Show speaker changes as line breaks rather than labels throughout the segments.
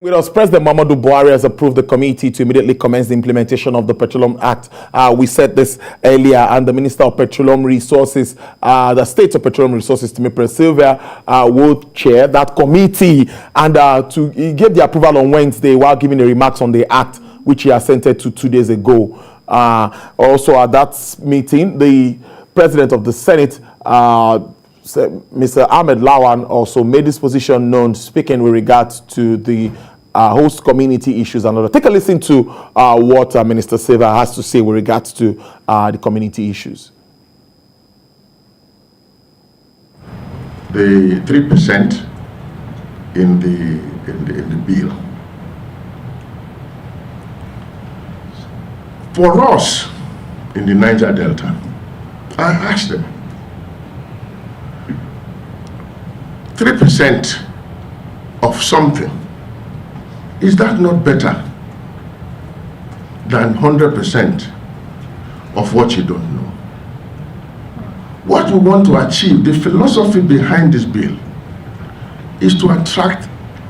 With us, President Muhammadu Buhari has approved the committee to immediately commence the implementation of the Petroleum Act. We said this earlier, and the Minister of Petroleum Resources, the State of Petroleum Resources, Temipire Sylvia, will chair that committee, and he gave the approval on Wednesday while giving the remarks on the act, which he assented to 2 days ago. Also at that meeting, the President of the Senate, Mr. Ahmed Lawan, also made his position known, speaking with regards to the host community issues and other. Take a listen to what Minister Sylvia has to say with regards to the community issues.
The 3% in the bill. For us in the Niger Delta, I asked them, 3% of something, is that not better than 100% of what you don't know? What we want to achieve, the philosophy behind this bill, is to attract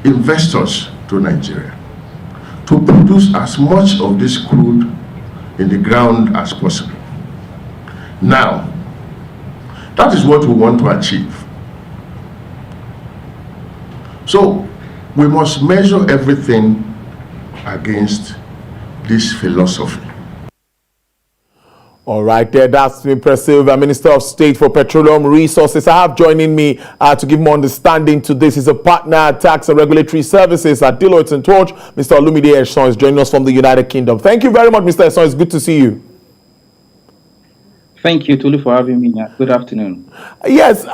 investors to Nigeria, to produce as much of this crude in the ground as possible. Now, that is what we want to achieve. So, we must measure everything against this philosophy.
All right, there, that's Temipire Sylvia, Minister of State for Petroleum Resources. I have joining me to give more understanding to this is a partner at Tax and Regulatory Services at Deloitte & Touche. Mr. Olumide Eson is joining us from the United Kingdom. Thank you very much, Mr. Eson. It's good to see you.
Thank you, Tolu, for having me. Good afternoon.
Yes,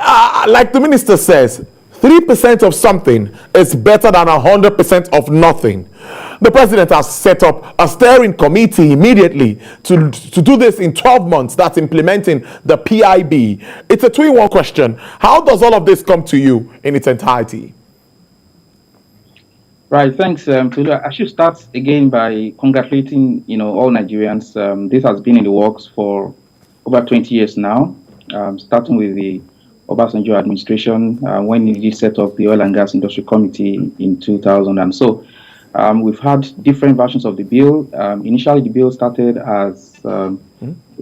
like the minister says, 3% of something is better than 100% of nothing. The president has set up a steering committee immediately to do this in 12 months. That's implementing the PIB. It's a 2-in-1 question. How does all of this come to you in its entirety?
Right, thanks, Tolu. I should start again by congratulating, all Nigerians. This has been in the works for over 20 years now, starting with the Obasanjo administration when he set up the Oil and Gas Industry Committee in 2000. And so we've had different versions of the bill. Initially, the bill started as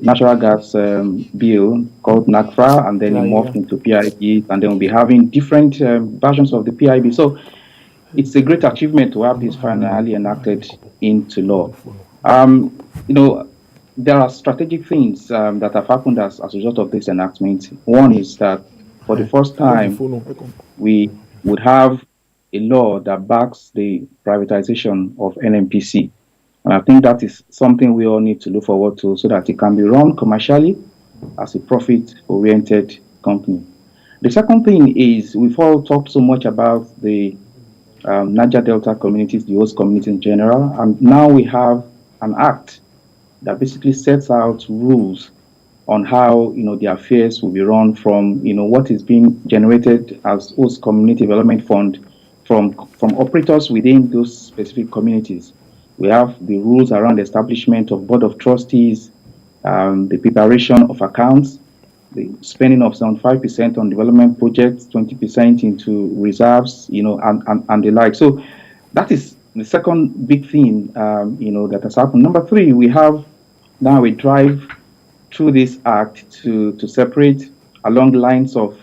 natural gas bill called NACFRA, and then it morphed into PIB, and then we'll be having different versions of the PIB. So it's a great achievement to have this finally enacted into law. There are strategic things that have happened as a result of this enactment. One is that for the first time, we would have a law that backs the privatization of NNPC. And I think that is something we all need to look forward to so that it can be run commercially as a profit-oriented company. The second thing is we've all talked so much about the Niger Delta communities, the host communities in general, and now we have an act that basically sets out rules on how the affairs will be run from what is being generated as host community development fund from operators within those specific communities. We have the rules around the establishment of board of trustees, the preparation of accounts, the spending of 75% on development projects, 20% into reserves, and the like. So that is the second big thing, that has happened. Number 3, we have now a drive through this act to separate along the lines of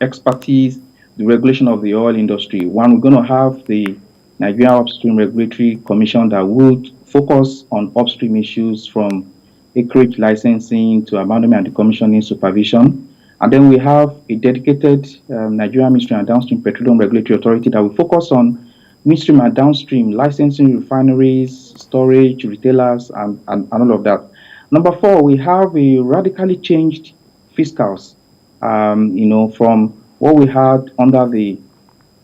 expertise, the regulation of the oil industry. One, we're going to have the Nigerian Upstream Regulatory Commission that would focus on upstream issues from acreage licensing to abandonment and decommissioning supervision. And then we have a dedicated Nigerian Midstream and Downstream Petroleum Regulatory Authority that will focus on midstream and downstream licensing, refineries, storage, retailers, and all of that. Number 4, we have a radically changed fiscals, from what we had under the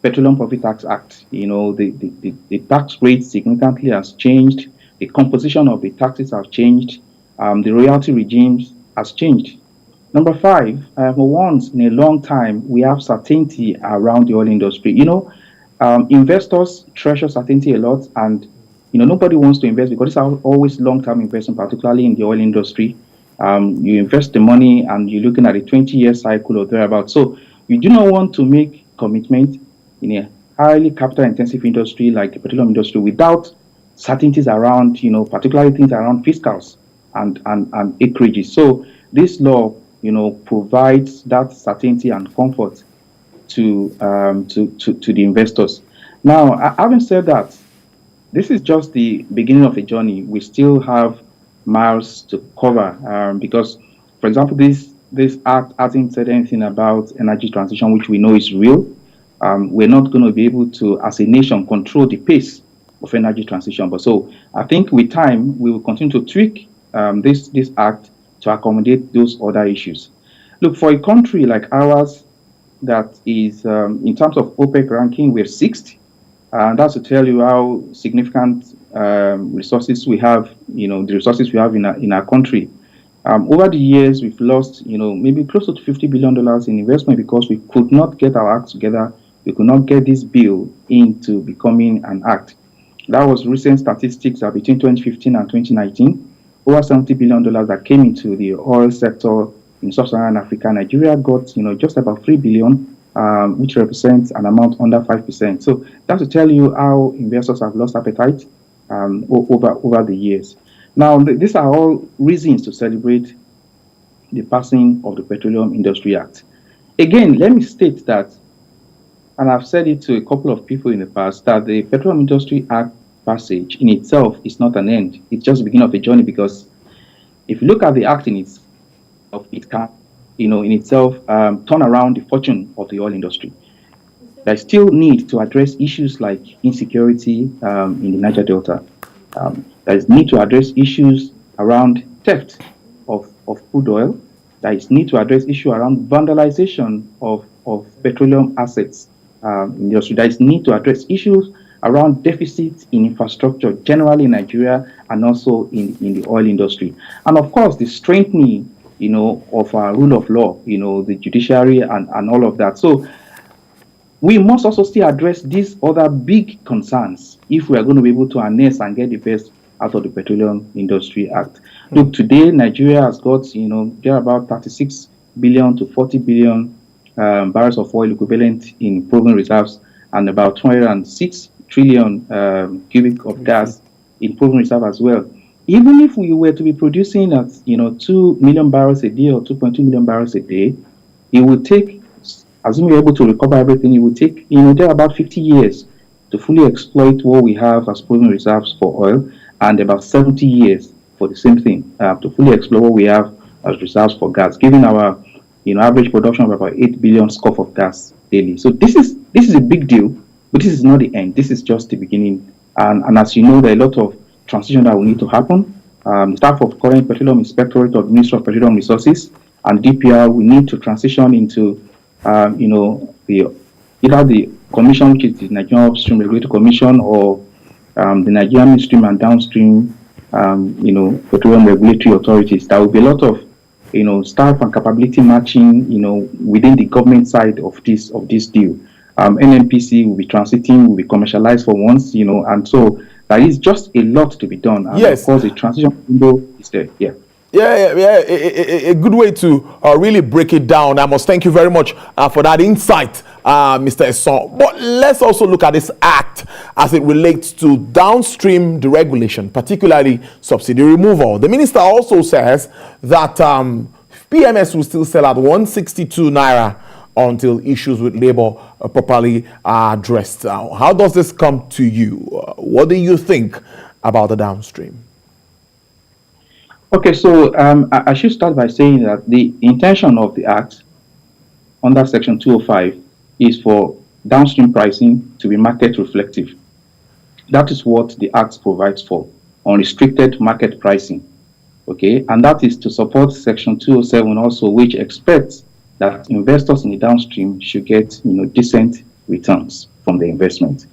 Petroleum Profit Tax Act. The tax rate significantly has changed. The composition of the taxes have changed. The royalty regimes has changed. Number 5, for once in a long time, we have certainty around the oil industry. Investors treasure certainty a lot, and nobody wants to invest because it's always long-term investment, particularly in the oil industry. You invest the money and you're looking at a 20-year cycle or thereabouts. So you do not want to make commitment in a highly capital-intensive industry like the petroleum industry without certainties around, particularly things around fiscals and acreages. So this law, provides that certainty and comfort to the investors. Now, having said that, this is just the beginning of a journey. We still have miles to cover because, for example, this act hasn't said anything about energy transition, which we know is real. We're not going to be able to, as a nation, control the pace of energy transition. But so I think with time, we will continue to tweak this act to accommodate those other issues. Look, for a country like ours that is, in terms of OPEC ranking, we're sixth. And that's to tell you how significant resources we have, the resources we have in our country. Over the years, we've lost, maybe close to $50 billion in investment because we could not get our act together. We could not get this bill into becoming an act. That was recent statistics that between 2015 and 2019, over $70 billion that came into the oil sector in sub-Saharan Africa. Nigeria got, just about $3 billion, which represents an amount under 5%. So that's to tell you how investors have lost appetite over the years. Now, these are all reasons to celebrate the passing of the Petroleum Industry Act. Again, let me state that, and I've said it to a couple of people in the past, that the Petroleum Industry Act passage in itself is not an end. It's just the beginning of a journey, because if you look at the act in itself, it can, in itself, turn around the fortune of the oil industry. There's still need to address issues like insecurity in the Niger Delta. There's need to address issues around theft of crude oil. There is need to address issue around vandalization of petroleum assets in the industry. There is need to address issues around deficits in infrastructure generally in Nigeria and also in the oil industry. And of course, the strengthening, of our rule of law, the judiciary and all of that. So we must also still address these other big concerns if we are going to be able to harness and get the best out of the Petroleum Industry Act. Look, today Nigeria has got, there are about 36 billion to 40 billion barrels of oil equivalent in proven reserves and about 206 trillion cubic of gas in proven reserve as well. Even if we were to be producing at 2 million barrels a day or 2.2 million barrels a day, it would take, assuming we're able to recover everything, it would take there are about 50 years to fully exploit what we have as proven reserves for oil, and about 70 years for the same thing to fully explore what we have as reserves for gas, given our average production of about 8 billion scoop of gas daily. So this is a big deal, but this is not the end. This is just the beginning. And as you know, there are a lot of transition that will need to happen. The staff of current Petroleum Inspectorate of the Ministry of Petroleum Resources and DPR will need to transition into either the commission, which is the Nigerian Upstream Regulatory Commission, or the Nigerian Midstream and Downstream petroleum regulatory authorities. There will be a lot of staff and capability matching within the government side of this deal. NNPC will be transiting, will be commercialized for once, and so there is just a lot to be done. And
yes,
of course the transition window is there.
A good way to really break it down. I must thank you very much for that insight, Mr. Esson. But let's also look at this act as it relates to downstream deregulation, particularly subsidy removal. The minister also says that PMS will still sell at 162 naira until issues with labor properly are addressed. How does this come to you? What do you think about the downstream?
Okay, so I should start by saying that the intention of the Act under Section 205 is for downstream pricing to be market reflective. That is what the Act provides for, unrestricted market pricing. Okay, and that is to support Section 207 also, which expects that investors in the downstream should get decent returns from the investment.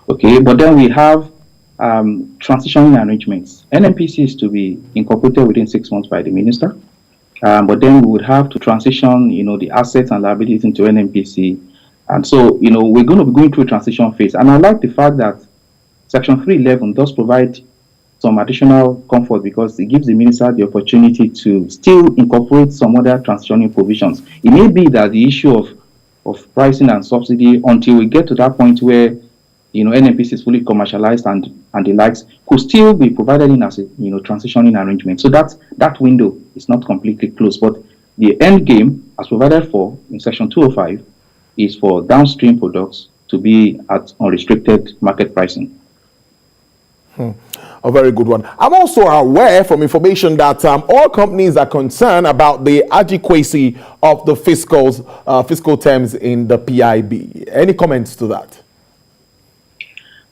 Okay, but then we have transitioning arrangements. NNPC is to be incorporated within 6 months by the minister, but then we would have to transition the assets and liabilities into NNPC, and so we're going to be going through a transition phase. And I like the fact that Section 311 does provide some additional comfort because it gives the minister the opportunity to still incorporate some other transitioning provisions. It may be that the issue of of pricing and subsidy until we get to that point where NNPC is fully commercialized and the likes could still be provided in as a transitioning arrangement. So that window is not completely closed, but the end game, as provided for in Section 205, is for downstream products to be at unrestricted market pricing.
A very good one. I'm also aware from information that all companies are concerned about the adequacy of the fiscal terms in the PIB. Any comments to that?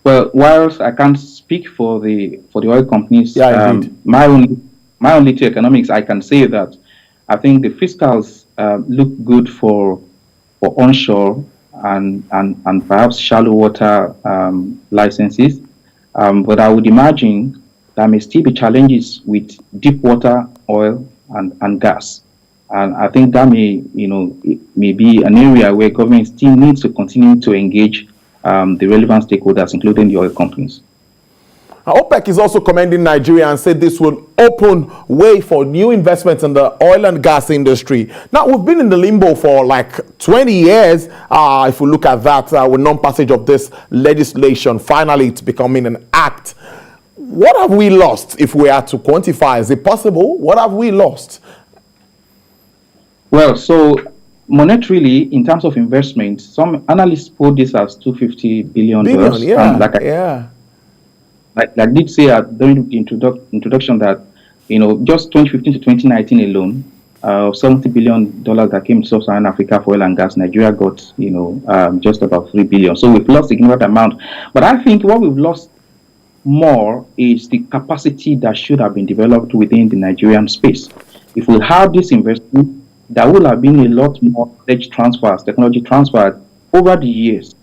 Well, whilst I can't speak for the oil companies, my only to economics, I can say that I think the fiscals look good for onshore and perhaps shallow water licenses. But I would imagine there may still be challenges with deep water oil and gas. And I think that may be an area where government still needs to continue to engage the relevant stakeholders, including the oil companies.
OPEC is also commending Nigeria and said this will open way for new investments in the oil and gas industry. Now, we've been in the limbo for like 20 years. If we look at that, with non-passage of this legislation, finally it's becoming an act. What have we lost if we are to quantify? Is it possible? What have we lost?
Well, so monetarily, in terms of investment, some analysts put this as $250 billion. Like I did say during the introduction that, just 2015 to 2019 alone, $70 billion that came to Sub-Saharan Africa for oil and gas, Nigeria got, just about $3 billion. So we've lost a significant amount. But I think what we've lost more is the capacity that should have been developed within the Nigerian space. If we had this investment, there would have been a lot more knowledge transfers, technology transfers over the years.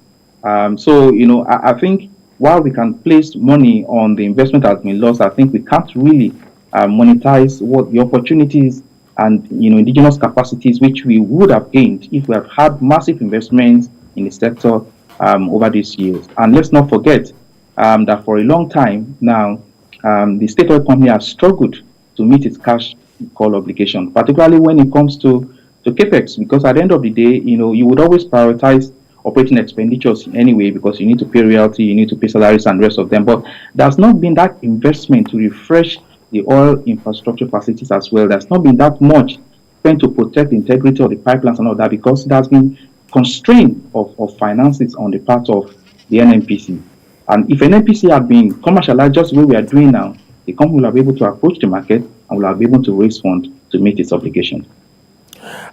I think while we can place money on the investment that has been lost, I think we can't really monetize what the opportunities and indigenous capacities which we would have gained if we have had massive investments in the sector over these years. And let's not forget that for a long time now, the state oil company has struggled to meet its cash call obligation, particularly when it comes to capex, because at the end of the day, you would always prioritize operating expenditures anyway, because you need to pay royalty, you need to pay salaries and the rest of them. But there's not been that investment to refresh the oil infrastructure facilities as well. There's not been that much spent to protect the integrity of the pipelines and all that, because there's been constraint of finances on the part of the NNPC. And if NNPC had been commercialized just the way we are doing now, the company will have been able to approach the market and will have been able to raise funds to meet its obligation.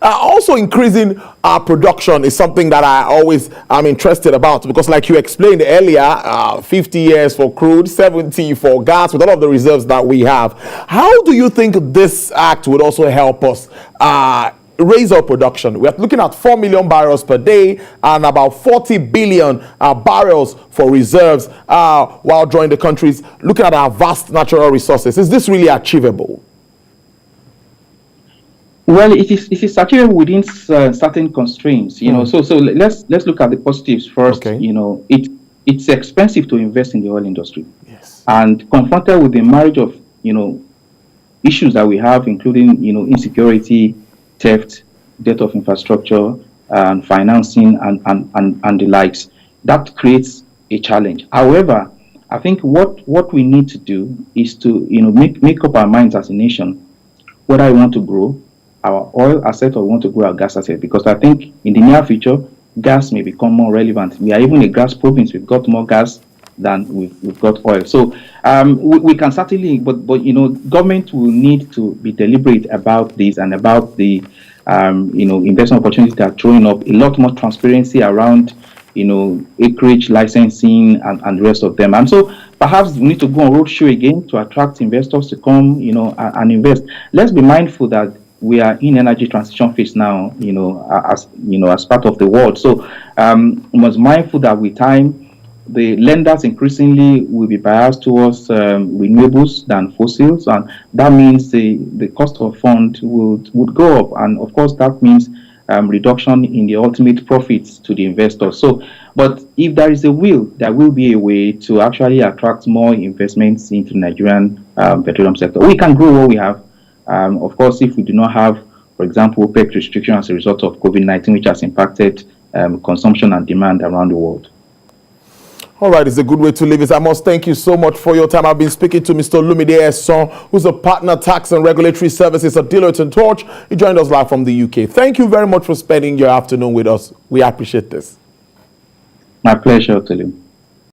Also, increasing our production is something that I always am interested about, because like you explained earlier, 50 years for crude, 70 for gas, with all of the reserves that we have. How do you think this act would also help us raise our production? We're looking at 4 million barrels per day and about 40 billion barrels for reserves while drawing the countries, looking at our vast natural resources. Is this really achievable?
Well, it is achievable within certain constraints, So let's look at the positives first.
Okay.
It's expensive to invest in the oil industry.
Yes.
And confronted with the marriage of issues that we have, including insecurity, theft, debt of infrastructure, and financing, and the likes, that creates a challenge. However, I think what we need to do is to make up our minds as a nation whether we want to grow our oil asset or we want to grow our gas asset, because I think in the near future gas may become more relevant. We are even a gas province. We've got more gas than we've got oil. So we can certainly, but government will need to be deliberate about this and about the investment opportunities that are throwing up. A lot more transparency around acreage licensing and the rest of them. And so perhaps we need to go on roadshow again to attract investors to come and invest. Let's be mindful that we are in energy transition phase now, as part of the world. So we must be mindful that with time, the lenders increasingly will be biased towards renewables than fossils, and that means the cost of fund would go up, and of course that means reduction in the ultimate profits to the investors. So, but if there is a will, there will be a way to actually attract more investments into the Nigerian petroleum sector. We can grow what we have. Of course, if we do not have, for example, OPEC restriction as a result of COVID-19, which has impacted consumption and demand around the world.
All right, it's a good way to leave it. I must thank you so much for your time. I've been speaking to Mr. Olumide Esan, who's a partner tax and regulatory services at Deloitte & Touche. He joined us live from the UK. Thank you very much for spending your afternoon with us. We appreciate this.
My pleasure, Tolu.